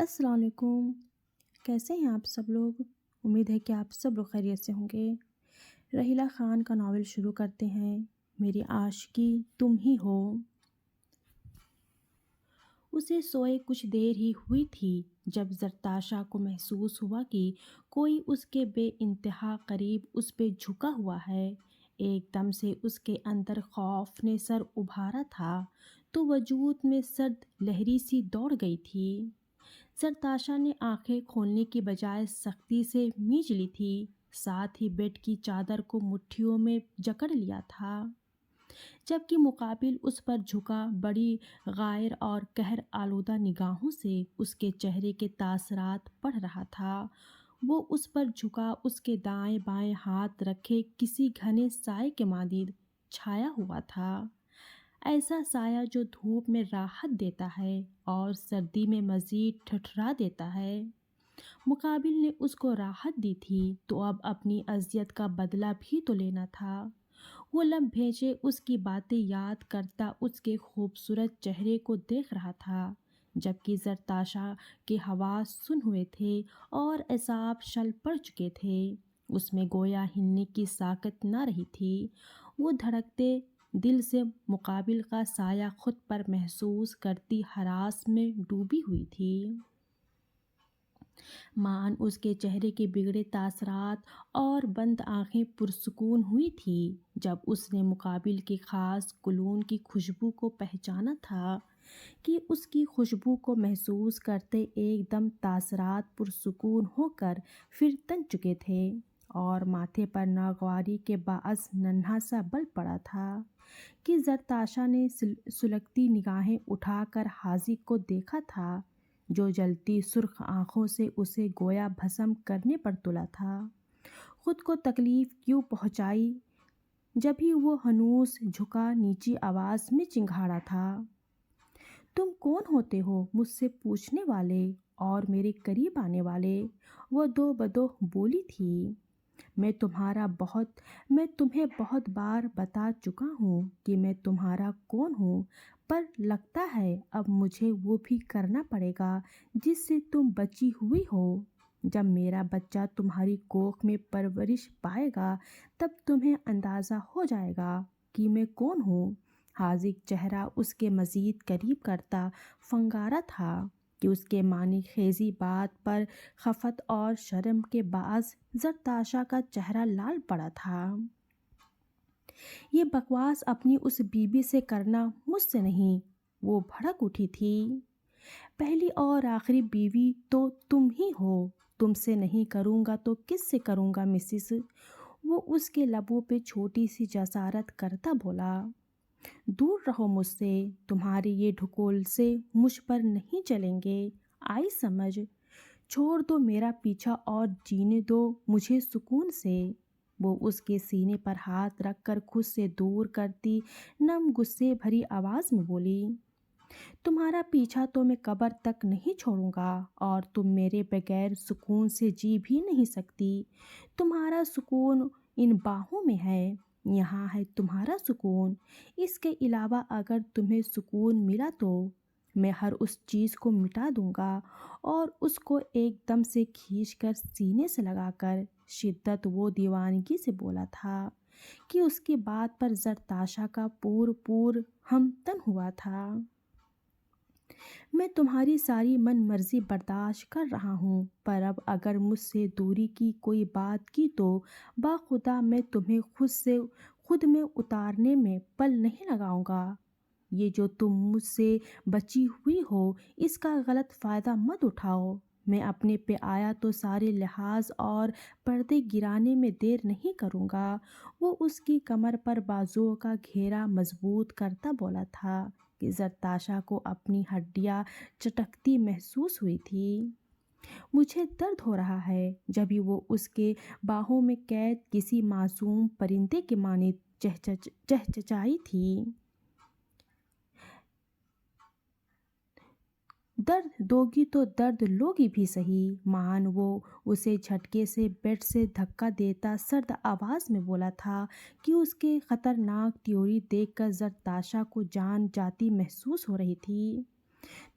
السلام علیکم۔ کیسے ہیں آپ سب لوگ؟ امید ہے کہ آپ سب لوگ خیریت سے ہوں گے۔ رحیلہ خان کا ناول شروع کرتے ہیں۔ میری عاشقی تم ہی ہو۔ اسے سوئے کچھ دیر ہی ہوئی تھی جب زرتاشا کو محسوس ہوا کہ کوئی اس کے بے انتہا قریب اس پہ جھکا ہوا ہے۔ ایک دم سے اس کے اندر خوف نے سر ابھارا تھا تو وجود میں سرد لہری سی دوڑ گئی تھی۔ زرتاشا نے آنکھیں کھولنے کی بجائے سختی سے مینچ لی تھی، ساتھ ہی بیڈ کی چادر کو مٹھیوں میں جکڑ لیا تھا، جبکہ مقابل اس پر جھکا بڑی غائر اور قہر آلودہ نگاہوں سے اس کے چہرے کے تاثرات پڑھ رہا تھا۔ وہ اس پر جھکا اس کے دائیں بائیں ہاتھ رکھے کسی گھنے سائے کے مانند چھایا ہوا تھا، ایسا سایہ جو دھوپ میں راحت دیتا ہے اور سردی میں مزید ٹھٹھرا دیتا ہے۔ مقابل نے اس کو راحت دی تھی تو اب اپنی اذیت کا بدلہ بھی تو لینا تھا۔ وہ لب بھیجے اس کی باتیں یاد کرتا اس کے خوبصورت چہرے کو دیکھ رہا تھا، جبکہ زرتاشا کے حواس سن ہوئے تھے اور اعصاب شل پڑ چکے تھے۔ اس میں گویا ہلنے کی طاقت نہ رہی تھی۔ وہ دھڑکتے دل سے مقابل کا سایہ خود پر محسوس کرتی ہراس میں ڈوبی ہوئی تھی۔ مان اس کے چہرے کے بگڑے تاثرات اور بند آنکھیں پرسکون ہوئی تھی جب اس نے مقابل کی خاص کولون کی خوشبو کو پہچانا تھا کہ اس کی خوشبو کو محسوس کرتے ایک دم تاثرات پرسکون ہو کر پھر تن چکے تھے اور ماتھے پر ناگواری کے باعث ننھا سا بل پڑا تھا کہ زرتاشا نے سلگتی نگاہیں اٹھا کر حاجی کو دیکھا تھا جو جلتی سرخ آنکھوں سے اسے گویا بھسم کرنے پر تلا تھا۔ خود کو تکلیف کیوں پہنچائی جبھی وہ ہنوز جھکا نیچی آواز میں چنگھاڑا تھا۔ تم کون ہوتے ہو مجھ سے پوچھنے والے اور میرے قریب آنے والے؟ وہ دو بدو بولی تھی۔ میں تمہیں بہت بار بتا چکا ہوں کہ میں تمہارا کون ہوں، پر لگتا ہے اب مجھے وہ بھی کرنا پڑے گا جس سے تم بچی ہوئی ہو۔ جب میرا بچہ تمہاری کوکھ میں پرورش پائے گا تب تمہیں اندازہ ہو جائے گا کہ میں کون ہوں۔ حاجی چہرہ اس کے مزید قریب کرتا فنگارا تھا کہ اس کے معنی خیزی بات پر خفت اور شرم کے باعث زرتاشا کا چہرہ لال پڑا تھا۔ یہ بکواس اپنی اس بیوی سے کرنا مجھ سے نہیں، وہ بھڑک اٹھی تھی۔ پہلی اور آخری بیوی تو تم ہی ہو، تم سے نہیں کروں گا تو کس سے کروں گا مسز؟ وہ اس کے لبوں پہ چھوٹی سی جسارت کرتا بولا۔ دور رہو مجھ سے، تمہارے یہ ڈھکول سے مجھ پر نہیں چلیں گے، آئی سمجھ؟ چھوڑ دو میرا پیچھا اور جینے دو مجھے سکون سے۔ وہ اس کے سینے پر ہاتھ رکھ کر خود سے دور کرتی نم غصے بھری آواز میں بولی۔ تمہارا پیچھا تو میں قبر تک نہیں چھوڑوں گا اور تم میرے بغیر سکون سے جی بھی نہیں سکتی۔ تمہارا سکون ان باہوں میں ہے، یہاں ہے تمہارا سکون۔ اس کے علاوہ اگر تمہیں سکون ملا تو میں ہر اس چیز کو مٹا دوں گا۔ اور اس کو ایک دم سے کھینچ کر سینے سے لگا کر شدت و دیوانگی سے بولا تھا کہ اس کی بات پر زرتاشا کا پور ہمتن ہوا تھا۔ میں تمہاری ساری من مرضی برداشت کر رہا ہوں، پر اب اگر مجھ سے دوری کی کوئی بات کی تو باخدا میں تمہیں خود میں اتارنے میں پل نہیں لگاؤں گا۔ یہ جو تم مجھ سے بچی ہوئی ہو اس کا غلط فائدہ مت اٹھاؤ۔ میں اپنے پہ آیا تو سارے لحاظ اور پردے گرانے میں دیر نہیں کروں گا۔ وہ اس کی کمر پر بازوؤں کا گھیرا مضبوط کرتا بولا تھا کہ زرتاشا کو اپنی ہڈیاں چٹکتی محسوس ہوئی تھی۔ مجھے درد ہو رہا ہے، جبھی وہ اس کے باہوں میں قید کسی معصوم پرندے کے مانند چہچہائی تھی۔ درد دوگی تو درد لوگی بھی صحیح مان، وہ اسے جھٹکے سے بیڈ سے دھکا دیتا سرد آواز میں بولا تھا کہ اس کے خطرناک تیوری دیکھ کر زرتاشا کو جان جاتی محسوس ہو رہی تھی۔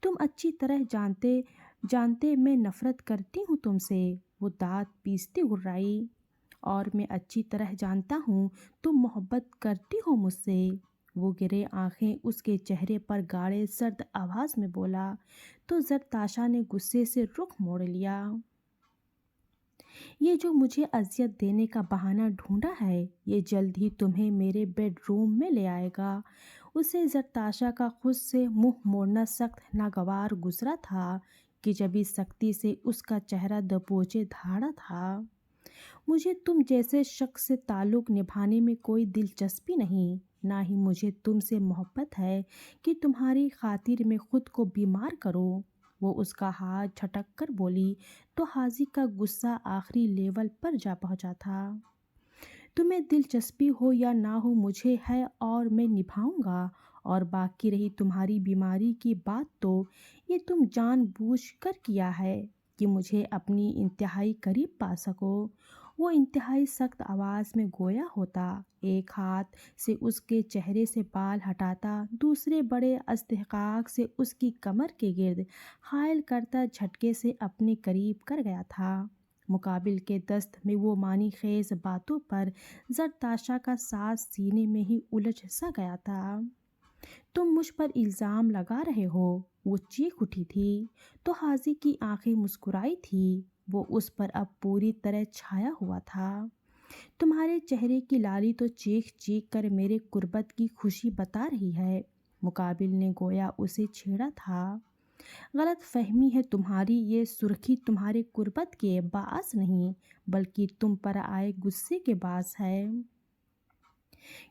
تم اچھی طرح جانتے جانتے میں نفرت کرتی ہوں تم سے، وہ دانت پیستی گررائی۔ اور میں اچھی طرح جانتا ہوں تم محبت کرتی ہو مجھ سے، وہ گرے آنکھیں اس کے چہرے پر گاڑے سرد آواز میں بولا۔ تو زرتاشا نے غصے سے رخ موڑ لیا۔ یہ جو مجھے اذیت دینے کا بہانہ ڈھونڈا ہے، یہ جلد ہی تمہیں میرے بیڈ روم میں لے آئے گا۔ اسے زرتاشا کا خود سے منہ موڑنا سخت ناگوار گزرا تھا کہ جبھی سختی سے اس کا چہرہ دبوچے دھاڑا تھا۔ مجھے تم جیسے شخص سے تعلق نبھانے میں کوئی دلچسپی نہیں، نہ ہی مجھے تم سے محبت ہے کہ تمہاری خاطر میں خود کو بیمار کروں، وہ اس کا ہاتھ جھٹک کر بولی۔ تو حاجی کا غصہ آخری لیول پر جا پہنچا تھا۔ تمہیں دلچسپی ہو یا نہ ہو مجھے ہے اور میں نبھاؤں گا، اور باقی رہی تمہاری بیماری کی بات تو یہ تم جان بوجھ کر کیا ہے کہ مجھے اپنی انتہائی قریب پا سکو، وہ انتہائی سخت آواز میں گویا ہوتا، ایک ہاتھ سے اس کے چہرے سے بال ہٹاتا، دوسرے بڑے استحقاق سے اس کی کمر کے گرد حائل کرتا جھٹکے سے اپنے قریب کر گیا تھا۔ مقابل کے دست میں وہ معنی خیز باتوں پر زرتاشا کا سانس سینے میں ہی الجھ سا گیا تھا۔ تم مجھ پر الزام لگا رہے ہو، وہ چیخ اٹھی تھی۔ تو حاجی کی آنکھیں مسکرائی تھی، وہ اس پر اب پوری طرح چھایا ہوا تھا۔ تمہارے چہرے کی لالی تو چیخ چیخ کر میرے قربت کی خوشی بتا رہی ہے، مقابل نے گویا اسے چھیڑا تھا۔ غلط فہمی ہے تمہاری، یہ سرخی تمہارے قربت کے باعث نہیں بلکہ تم پر آئے غصے کے باعث ہے،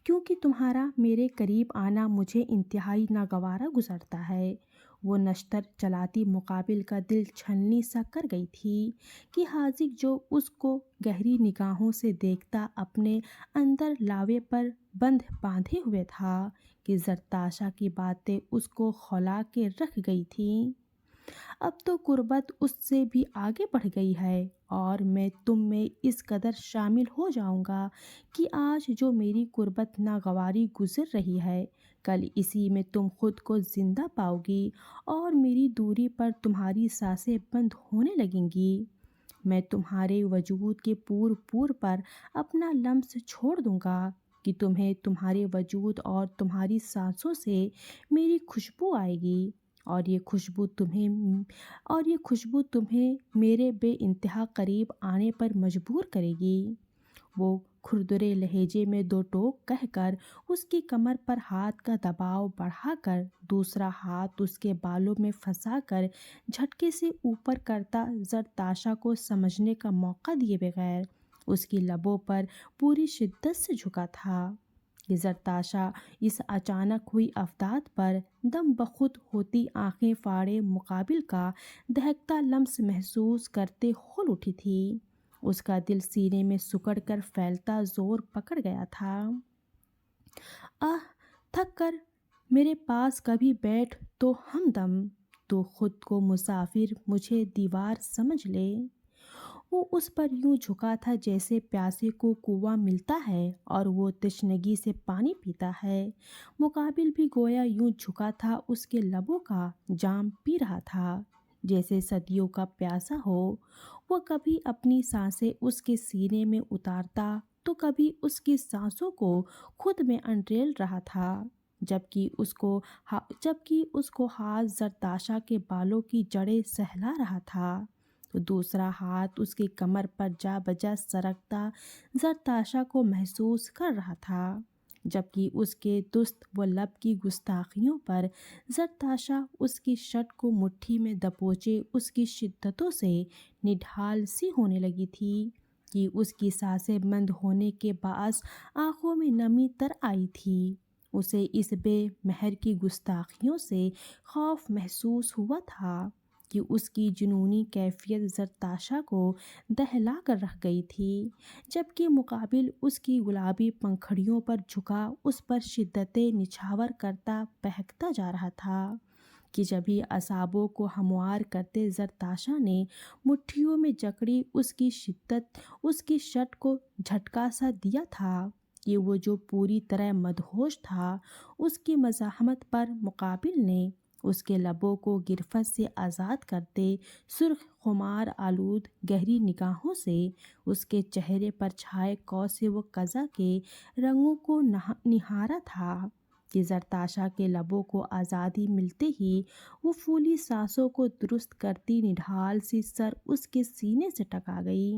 کیونکہ تمہارا میرے قریب آنا مجھے انتہائی ناگوارا گزرتا ہے۔ وہ نشتر چلاتی مقابل کا دل چھلنی سا کر گئی تھی کہ حاجی جو اس کو گہری نگاہوں سے دیکھتا اپنے اندر لاوے پر بند باندھے ہوئے تھا کہ زرتاشا کی باتیں اس کو کھولا کے رکھ گئی تھیں۔ اب تو قربت اس سے بھی آگے بڑھ گئی ہے اور میں تم میں اس قدر شامل ہو جاؤں گا کہ آج جو میری قربت ناگواری گزر رہی ہے، کل اسی میں تم خود کو زندہ پاؤ گی اور میری دوری پر تمہاری سانسیں بند ہونے لگیں گی۔ میں تمہارے وجود کے پور پور پر اپنا لمس چھوڑ دوں گا کہ تمہیں تمہارے وجود اور تمہاری سانسوں سے میری خوشبو آئے گی، اور یہ خوشبو تمہیں میرے بے انتہا قریب آنے پر مجبور کرے گی۔ وہ کھردرے لہجے میں دو ٹوک کہہ کر اس کی کمر پر ہاتھ کا دباؤ بڑھا کر دوسرا ہاتھ اس کے بالوں میں پھنسا کر جھٹکے سے اوپر کرتا زرتاشا کو سمجھنے کا موقع دیے بغیر اس کی لبوں پر پوری شدت سے جھکا تھا کہ زرتاشا اس اچانک ہوئی افداد پر دم بخود ہوتی آنکھیں فاڑے مقابل کا دہکتا لمس محسوس کرتے ہول اٹھی تھی۔ اس کا دل سینے میں سکڑ کر پھیلتا زور پکڑ گیا تھا۔ تھک کر میرے پاس کبھی بیٹھ تو ہمدم، تو خود کو مسافر مجھے دیوار سمجھ لے۔ وہ اس پر یوں جھکا تھا جیسے پیاسے کو کنواں ملتا ہے اور وہ تشنگی سے پانی پیتا ہے۔ مقابل بھی گویا یوں جھکا تھا، اس کے لبوں کا جام پی رہا تھا جیسے صدیوں کا پیاسا ہو۔ وہ کبھی اپنی سانسیں اس کے سینے میں اتارتا تو کبھی اس کی سانسوں کو خود میں انڈیل رہا تھا، جبکہ اس کو ہاتھ زرتاشا کے بالوں کی جڑیں سہلا رہا تھا تو دوسرا ہاتھ اس کی کمر پر جا بجا سرکتا زرتاشا کو محسوس کر رہا تھا، جبکہ اس کے دست و لب کی گستاخیوں پر زرتاشا اس کی شرٹ کو مٹھی میں دبوچے اس کی شدتوں سے نڈھال سی ہونے لگی تھی کہ اس کی سانسیں بند ہونے کے باعث آنکھوں میں نمی تر آئی تھی۔ اسے اس بے مہر کی گستاخیوں سے خوف محسوس ہوا تھا کہ اس کی جنونی کیفیت زرتاشا کو دہلا کر رکھ گئی تھی، جبکہ مقابل اس کی گلابی پنکھڑیوں پر جھکا اس پر شدتیں نچھاور کرتا بہکتا جا رہا تھا کہ جبھی اعصابوں کو ہموار کرتے زرتاشا نے مٹھیوں میں جکڑی اس کی شرٹ کو جھٹکا سا دیا تھا کہ وہ جو پوری طرح مدہوش تھا، اس کی مزاحمت پر مقابل نے اس کے لبوں کو گرفت سے آزاد کرتے سرخ خمار آلود گہری نگاہوں سے اس کے چہرے پر چھائے کوس و قزح کے رنگوں کو نہارا تھا کہ زرتاشا کے لبوں کو آزادی ملتے ہی وہ پھولی سانسوں کو درست کرتی نڈھال سی سر اس کے سینے سے ٹکا گئی۔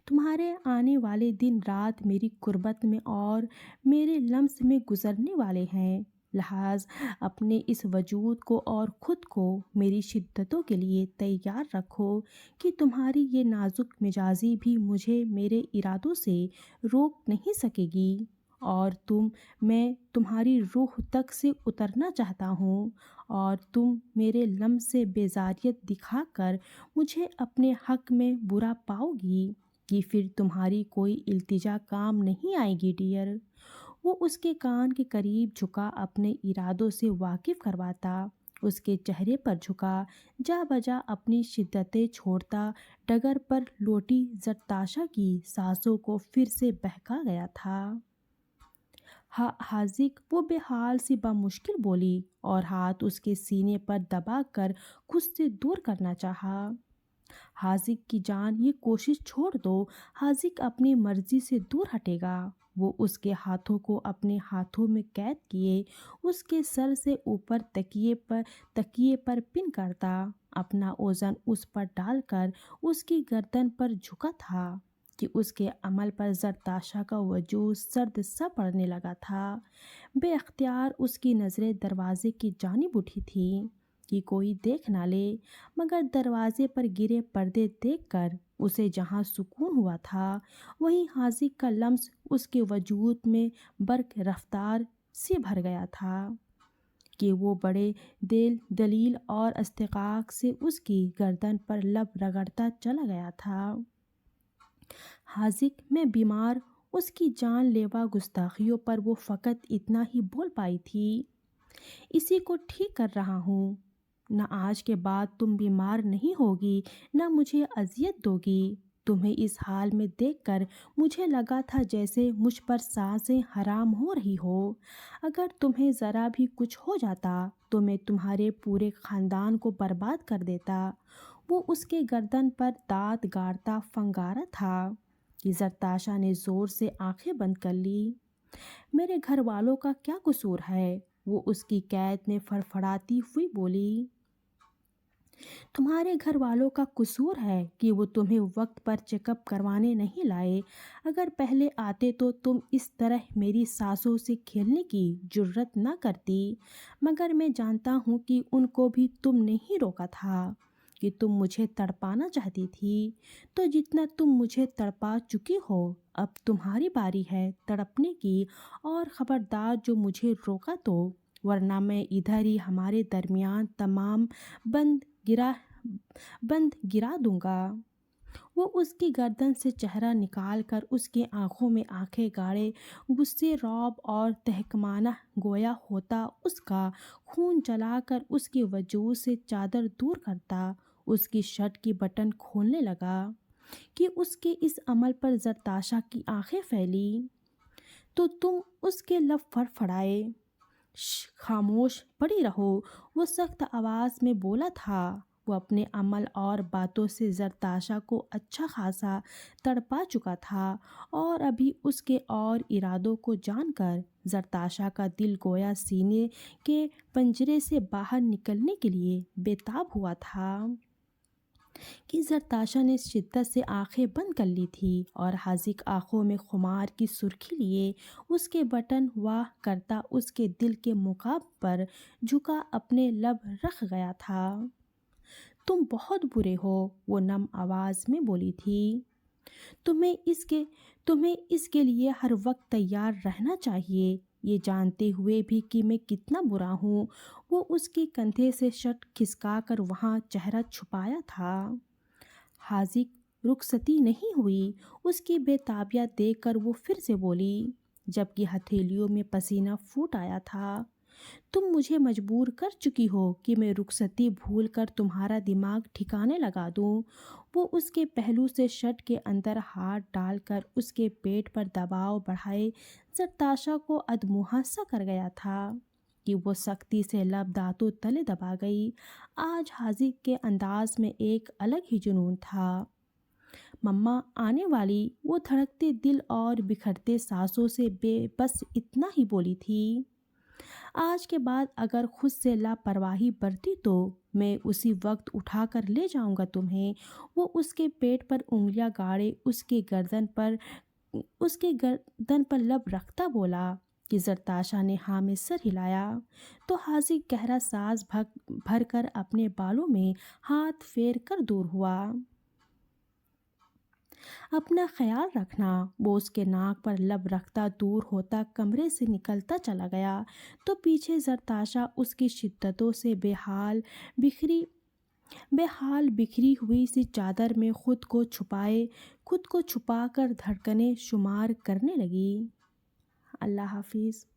تمہارے آنے والے دن رات میری قربت میں اور میرے لمس میں گزرنے والے ہیں، لحاظ اپنے اس وجود کو اور خود کو میری شدتوں کے لیے تیار رکھو کہ تمہاری یہ نازک مزاجی بھی مجھے میرے ارادوں سے روک نہیں سکے گی، اور میں تمہاری روح تک سے اترنا چاہتا ہوں، اور تم میرے لمس سے بیزاریت دکھا کر مجھے اپنے حق میں برا پاؤ گی کہ پھر تمہاری کوئی التجا کام نہیں آئے گی ڈیئر۔ وہ اس کے کان کے قریب جھکا اپنے ارادوں سے واقف کرواتا، اس کے چہرے پر جھکا جا بجا اپنی شدتیں چھوڑتا ڈگر پر لوٹی زرتاشا کی سانسوں کو پھر سے بہکا گیا تھا۔ حاذق، وہ بے حال سی بمشکل بولی اور ہاتھ اس کے سینے پر دبا کر خود سے دور کرنا چاہا۔ حاذق کی جان، یہ کوشش چھوڑ دو، حاذق اپنی مرضی سے دور ہٹے گا۔ وہ اس کے ہاتھوں کو اپنے ہاتھوں میں قید کیے اس کے سر سے اوپر تکیے پر پن کرتا، اپنا وزن اس پر ڈال کر اس کی گردن پر جھکا تھا کہ اس کے عمل پر زرتاشا کا وجود سرد سا پڑنے لگا تھا۔ بے اختیار اس کی نظریں دروازے کی جانب اٹھی تھیں کہ کوئی دیکھ نہ لے، مگر دروازے پر گرے پردے دیکھ کر اسے جہاں سکون ہوا تھا وہیں حاذق کا لمس اس کے وجود میں برق رفتار سے بھر گیا تھا کہ وہ بڑے دلیل اور استحقاق سے اس کی گردن پر لب رگڑتا چلا گیا تھا۔ حاذق، میں بیمار۔ اس کی جان لیوا گستاخیوں پر وہ فقط اتنا ہی بول پائی تھی، اسی کو ٹھیک کر رہا ہوں۔ نہ آج کے بعد تم بیمار نہیں ہوگی، نہ مجھے اذیت دوگی۔ تمہیں اس حال میں دیکھ کر مجھے لگا تھا جیسے مجھ پر سانسیں حرام ہو رہی ہو۔ اگر تمہیں ذرا بھی کچھ ہو جاتا تو میں تمہارے پورے خاندان کو برباد کر دیتا۔ وہ اس کے گردن پر دانت گاڑتا فنگارا تھا کہ زرتاشا نے زور سے آنکھیں بند کر لی۔ میرے گھر والوں کا کیا قصور ہے؟ وہ اس کی قید میں فڑفڑاتی ہوئی بولی۔ تمہارے گھر والوں کا قصور ہے کہ وہ تمہیں وقت پر چیک اپ کروانے نہیں لائے۔ اگر پہلے آتے تو تم اس طرح میری سانسوں سے کھیلنے کی جرات نہ کرتی، مگر میں جانتا ہوں کہ ان کو بھی تم نے ہی روکا تھا کہ تم مجھے تڑپانا چاہتی تھی، تو جتنا تم مجھے تڑپا چکی ہو اب تمہاری باری ہے تڑپنے کی، اور خبردار جو مجھے روکا تو، ورنہ میں ادھر ہی ہمارے درمیان تمام بند گرا دوں گا۔ وہ اس کی گردن سے چہرہ نکال کر اس کی آنکھوں میں آنکھیں گاڑے غصے، رعب اور تحکمانہ گویا ہوتا اس کا خون جلا کر اس کے وجود سے چادر دور کرتا اس کی شرٹ کی بٹن کھولنے لگا کہ اس کے اس عمل پر زرتاشا کی آنکھیں پھیلی تو تم اس کے لب فڑفڑائے۔ خاموش پڑی رہو، وہ سخت آواز میں بولا تھا۔ وہ اپنے عمل اور باتوں سے زرتاشا کو اچھا خاصا تڑپا چکا تھا، اور ابھی اس کے اور ارادوں کو جان کر زرتاشا کا دل گویا سینے کے پنجرے سے باہر نکلنے کے لیے بے تاب ہوا تھا کہ زرتاشا نے شدت سے آنکھیں بند کر لی تھی، اور حاذق آنکھوں میں خمار کی سرخی لیے اس کے بٹن واہ کرتا اس کے دل کے مقام پر جھکا اپنے لب رکھ گیا تھا۔ تم بہت برے ہو، وہ نم آواز میں بولی تھی۔ تمہیں اس کے لیے ہر وقت تیار رہنا چاہیے، یہ جانتے ہوئے بھی کہ میں کتنا برا ہوں۔ وہ اس کے کندھے سے شرٹ کھسکا کر وہاں چہرہ چھپایا تھا۔ حاذق، رخصتی نہیں ہوئی۔ اس کی بے تابیت دیکھ کر وہ پھر سے بولی، جبکہ ہتھیلیوں میں پسینہ پھوٹ آیا تھا۔ تم مجھے مجبور کر چکی ہو کہ میں رخصتی بھول کر تمہارا دماغ ٹھکانے لگا دوں۔ وہ اس کے پہلو سے شرٹ کے اندر ہاتھ ڈال کر اس کے پیٹ پر دباؤ بڑھائے زرتاشا کو ادموہا سا کر گیا تھا۔ کہ وہ سختی سے لب دانتوں تلے دبا گئی۔ آج حاضر کے انداز میں ایک الگ ہی جنون تھا۔ مما آنے والی، وہ دھڑکتے دل اور بکھرتے سانسوں سے بس اتنا ہی بولی تھی۔ آج کے بعد اگر خود سے لاپرواہی برتی تو میں اسی وقت اٹھا کر لے جاؤں گا تمہیں۔ وہ اس کے پیٹ پر انگلیاں گاڑے اس کے گردن پر لب رکھتا بولا کہ زرتاشا نے ہاں میں سر ہلایا تو حاضر گہرا سانس بھر کر اپنے بالوں میں ہاتھ پھیر کر دور ہوا۔ اپنا خیال رکھنا۔ وہ اس کے ناک پر لب رکھتا دور ہوتا کمرے سے نکلتا چلا گیا تو پیچھے زرتاشا اس کی شدتوں سے بے حال بکھری ہوئی سی چادر میں خود کو چھپا کر دھڑکنیں شمار کرنے لگی۔ اللہ حافظ۔